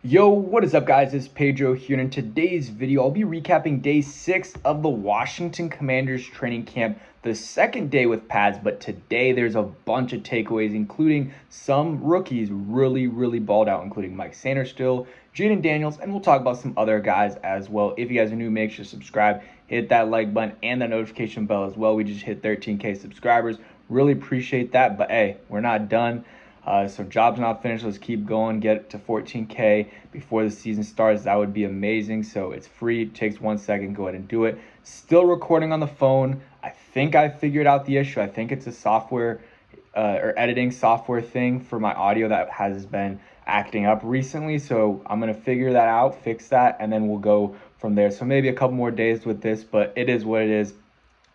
Yo, what is up guys? It's Pedro here, and in today's video, I'll be recapping day 6 of the Washington Commanders training camp, the second day with pads, but today there's a bunch of takeaways, including some rookies really balled out, including Mike Sanderstill, Jayden Daniels, and we'll talk about some other guys as well. If you guys are new, make sure to subscribe, hit that like button, and that notification bell as well. We just hit 13K subscribers. Really appreciate that, but hey, we're not done. So job's not finished. Let's keep going. Get to 14K before the season starts. That would be amazing. So it's free. It takes 1 second. Go ahead and do it. Still recording on the phone. I think I figured out the issue. I think it's a software or editing software thing for my audio that has been acting up recently. So I'm going to figure that out, fix that, and then we'll go from there. So maybe a couple more days with this, but it is what it is.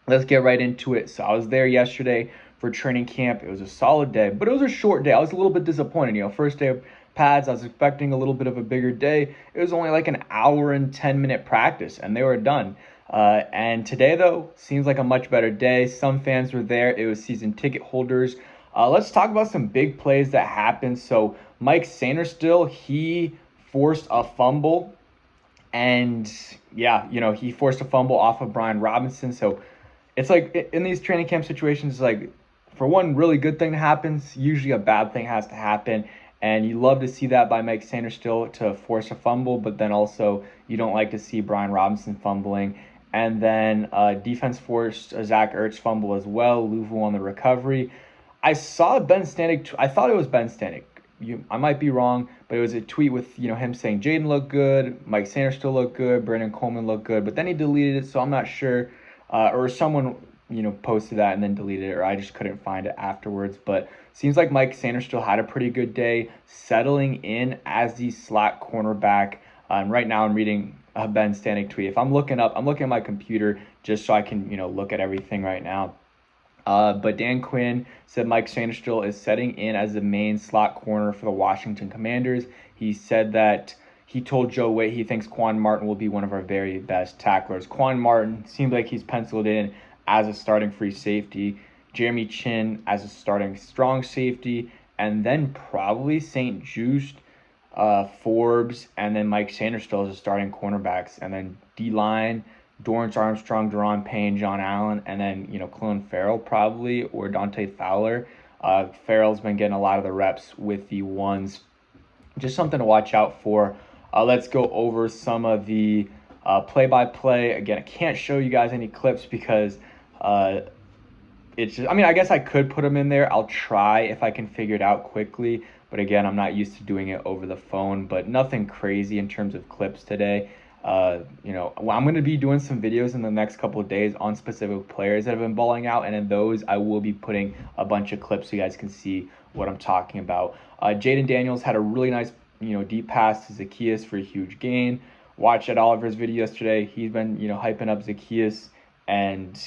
Let's get right into it. So I was there yesterday for training camp. It was a solid day, but it was a short day. I was a little bit disappointed. First day of pads, I was expecting a little bit of a bigger day. It was only like an hour and 10-minute practice, and they were done. And today, though, seems like a much better day. Some fans were there. It was season ticket holders. Let's talk about some big plays that happened. So Mike Sanderstill, he forced a fumble. And yeah, he forced a fumble off of Brian Robinson. So it's like in these training camp situations, like for one really good thing to happen, usually a bad thing has to happen. And you love to see that by Mike Sanderstill to force a fumble, but then also you don't like to see Brian Robinson fumbling. And then defense forced a Zach Ertz fumble as well. Louvu on the recovery. I saw Ben Stanek. I thought it was Ben Stanek. I might be wrong, but it was a tweet with him saying Jayden looked good, Mike Sanderstill looked good, Brandon Coleman looked good, but then he deleted it, so I'm not sure. Or someone posted that and then deleted it, or I just couldn't find it afterwards. But seems like Mike Sanderstill had a pretty good day, settling in as the slot cornerback. Right now I'm reading a Ben Stanek tweet. If I'm looking at my computer just so I can look at everything right now. But Dan Quinn said Mike Sanderstill is setting in as the main slot corner for the Washington Commanders. He said that he told Joe Witt he thinks Quan Martin will be one of our very best tacklers. Quan Martin seems like he's penciled in as a starting free safety, Jeremy Chin as a starting strong safety, and then probably St. Juste, Forbes, and then Mike Sanderstill as a starting cornerbacks, and then D-line, Dorrance Armstrong, Deron Payne, John Allen, and then, Clelin Ferrell probably, or Dante Fowler. Ferrell's been getting a lot of the reps with the ones. Just something to watch out for. Let's go over some of the play-by-play. Again, I can't show you guys any clips because it's just, I guess I could put them in there. I'll try if I can figure it out quickly. But again, I'm not used to doing it over the phone, but nothing crazy in terms of clips today. I'm going to be doing some videos in the next couple of days on specific players that have been balling out, and in those I will be putting a bunch of clips so you guys can see what I'm talking about. Jayden Daniels had a really nice deep pass to Zacchaeus for a huge gain. Watched Ed Oliver's video yesterday. He's been hyping up Zacchaeus, and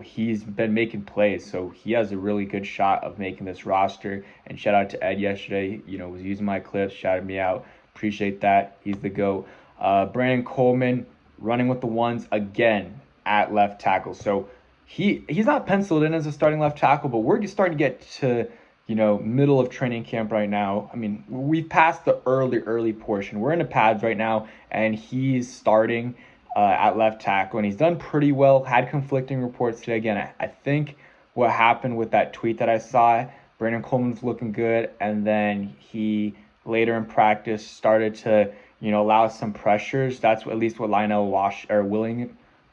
he's been making plays, so he has a really good shot of making this roster. And shout out to Ed yesterday, was using my clips, shouted me out. Appreciate that. He's the GOAT. Brandon Coleman running with the ones again at left tackle. So he's not penciled in as a starting left tackle, but we're starting to get to middle of training camp right now. We've passed the early portion. We're in the pads right now, and he's starting at left tackle, and he's done pretty well. Had conflicting reports today. Again, I think what happened with that tweet that I saw, Brandon Coleman's looking good, and then he later in practice started to allow some pressures. That's at least what Lionel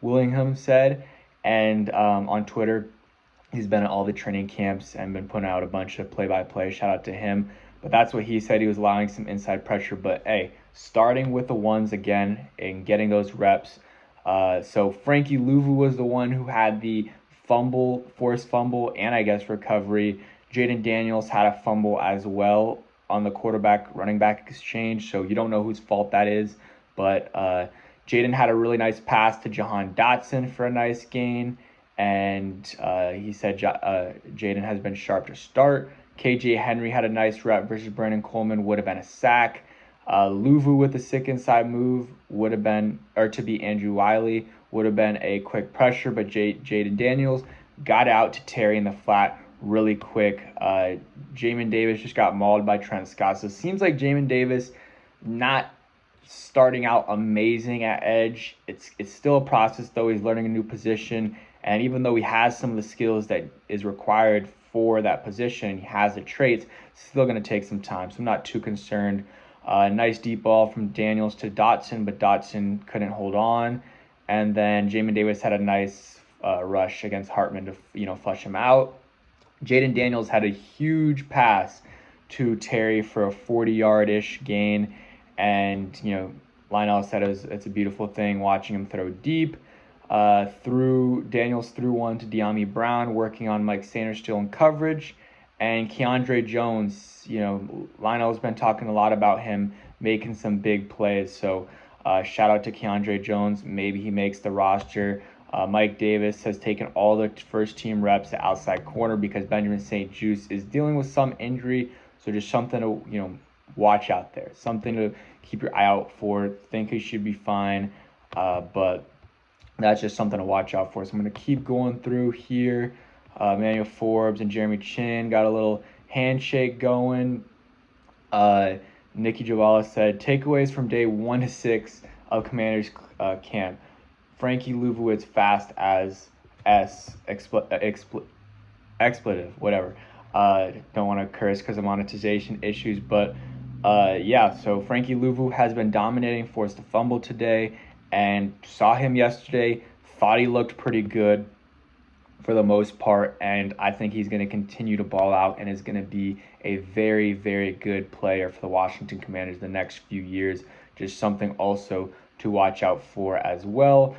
Willingham said. And on Twitter, he's been at all the training camps and been putting out a bunch of play-by-play. Shout out to him. But that's what he said. He was allowing some inside pressure. But, hey, starting with the ones again and getting those reps. So Frankie Louvu was the one who had the forced fumble, and I guess recovery. Jayden Daniels had a fumble as well on the running back exchange, so you don't know whose fault that is. But Jayden had a really nice pass to Jahan Dotson for a nice gain, and he said Jayden has been sharp to start. KJ Henry had a nice rep versus Brandon Coleman, would have been a sack. Louvu with the sick inside move would have been, or to be Andrew Wiley, would have been a quick pressure, but Jayden Daniels got out to Terry in the flat really quick. Jamin Davis just got mauled by Trent Scott. So it seems like Jamin Davis not starting out amazing at edge. It's still a process though. He's learning a new position, and even though he has some of the skills that is required for that position, he has the traits. It's still going to take some time, so I'm not too concerned. Nice deep ball from Daniels to Dotson, but Dotson couldn't hold on. And then Jamin Davis had a nice rush against Hartman to flush him out. Jayden Daniels had a huge pass to Terry for a 40-yard-ish gain, and Lionel said it's a beautiful thing watching him throw deep. Daniels threw one to De'Ami Brown, working on Mike Sanders still in coverage, and Keandre Jones. Lionel's been talking a lot about him making some big plays, so shout out to Keandre Jones. Maybe he makes the roster. Mike Davis has taken all the first team reps at outside corner because Benjamin St. Juste is dealing with some injury. So just something to watch out there, something to keep your eye out for. Think he should be fine, but that's just something to watch out for. So I'm going to keep going through here. Emmanuel Forbes and Jeremy Chin got a little handshake going. Nikki Javala said, takeaways from day 1 to 6 of Commanders camp. Frankie Luvowitz fast as expletive, whatever. Don't want to curse because of monetization issues, but yeah, so Frankie Luvu has been dominating, forced a fumble today, and saw him yesterday, thought he looked pretty good for the most part, and I think he's going to continue to ball out and is going to be a very, very good player for the Washington Commanders the next few years. Just something also to watch out for as well.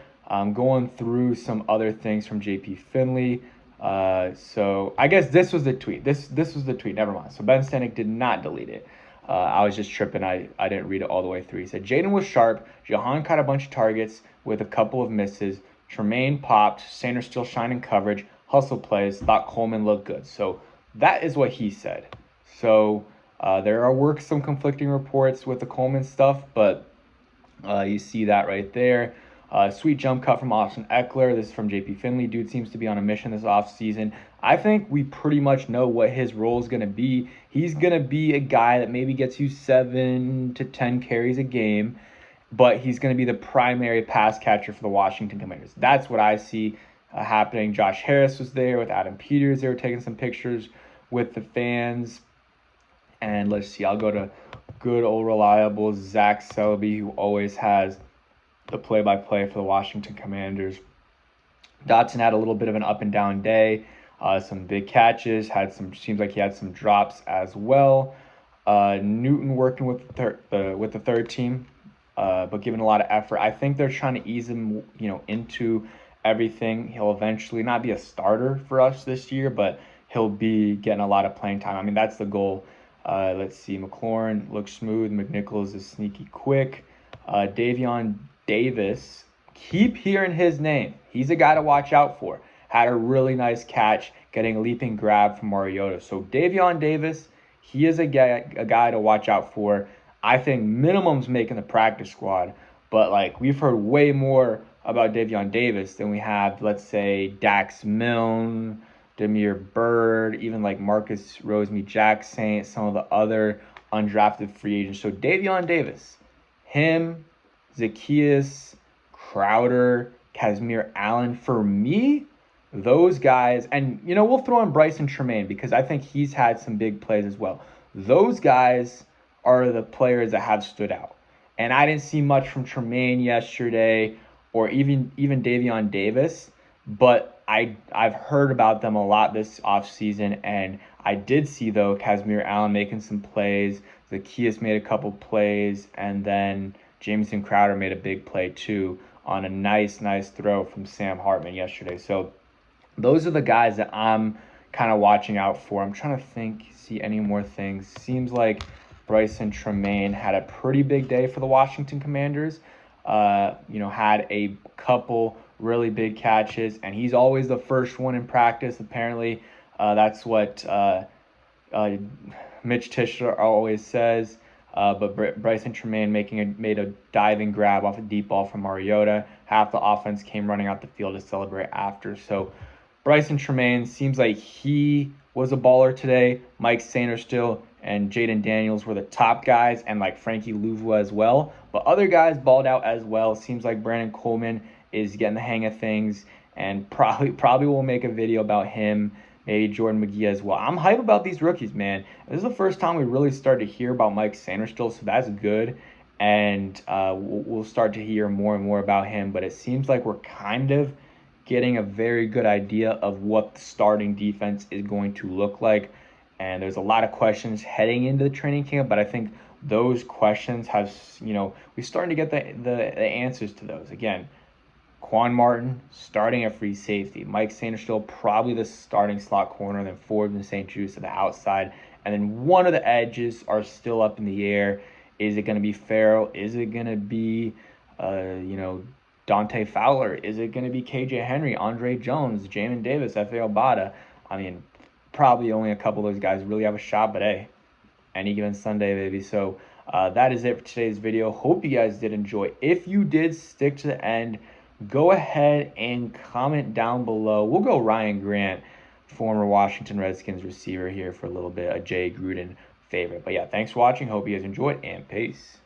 Going through some other things from JP Finley. So I guess this was the tweet. This was the tweet. Never mind. So Ben Stanek did not delete it. I was just tripping. I didn't read it all the way through. He said, Jayden was sharp. Jahan caught a bunch of targets with a couple of misses. Tremaine popped. Sanders still shining coverage. Hustle plays. Thought Coleman looked good. So that is what he said. So there were some conflicting reports with the Coleman stuff, but you see that right there. Sweet jump cut from Austin Eckler. This is from JP Finley. Dude seems to be on a mission this offseason. I think we pretty much know what his role is going to be. He's going to be a guy that maybe gets you 7 to 10 carries a game, but he's going to be the primary pass catcher for the Washington Commanders. That's what I see happening. Josh Harris was there with Adam Peters. They were taking some pictures with the fans. And let's see, I'll go to good old reliable Zach Selby, who always has the play-by-play for the Washington Commanders. Dotson had a little bit of an up and down day. Some big catches, seems like he had some drops as well. Newton working with the third team, but giving a lot of effort. I think they're trying to ease him, into everything. He'll eventually not be a starter for us this year, but he'll be getting a lot of playing time. I mean, that's the goal. Let's see. McLaurin looks smooth. McNichols is sneaky quick. Davion Davis, keep hearing his name. He's a guy to watch out for. Had a really nice catch, getting a leaping grab from Mariota. So Davion Davis, he is a guy to watch out for. I think minimum's making the practice squad, but we've heard way more about Davion Davis than we have, let's say, Dax Milne, Demir Bird, even Marcus Rosemy-Jacksaint, some of the other undrafted free agents. So Davion Davis, him, Zacchaeus, Crowder, Casimir Allen, for me, those guys, and we'll throw in Bryson Tremaine because I think he's had some big plays as well. Those guys are the players that have stood out. And I didn't see much from Tremaine yesterday or even Davion Davis, but I've heard about them a lot this offseason, and I did see, though, Casimir Allen making some plays. Zacchaeus made a couple plays, and then Jamison Crowder made a big play, too, on a nice throw from Sam Hartman yesterday. So those are the guys that I'm kind of watching out for. I'm trying to see any more things. Seems like Bryson Tremaine had a pretty big day for the Washington Commanders. Had a couple really big catches, and he's always the first one in practice. Apparently, that's what Mitch Tischler always says. But Bryson Tremaine made a diving grab off a deep ball from Mariota. Half the offense came running out the field to celebrate after. So Bryson Tremaine seems like he was a baller today. Mike Sainristil and Jayden Daniels were the top guys, and like Frankie Louvois as well. But other guys balled out as well. Seems like Brandon Coleman is getting the hang of things, and probably will make a video about him. Maybe Jordan McGee as well. I'm hype about these rookies, man. This is the first time we really started to hear about Mike Sainristil, so that's good. And we'll start to hear more and more about him. But it seems like we're kind of getting a very good idea of what the starting defense is going to look like. And there's a lot of questions heading into the training camp, but I think those questions have, we're starting to get the answers to those. Again, Quan Martin starting at free safety. Mike Sainristil probably the starting slot corner, then Forbes and St. Juice to the outside. And then one of the edges are still up in the air. Is it going to be Farrell? Is it going to be, Dante Fowler? Is it going to be KJ Henry, Andre Jones, Jamin Davis, F.A. Obata? I mean, probably only a couple of those guys really have a shot, but hey, any given Sunday, baby. So that is it for today's video. Hope you guys did enjoy. If you did stick to the end, go ahead and comment down below. We'll go Ryan Grant, former Washington Redskins receiver here for a little bit, a Jay Gruden favorite. But yeah, thanks for watching. Hope you guys enjoyed, and peace.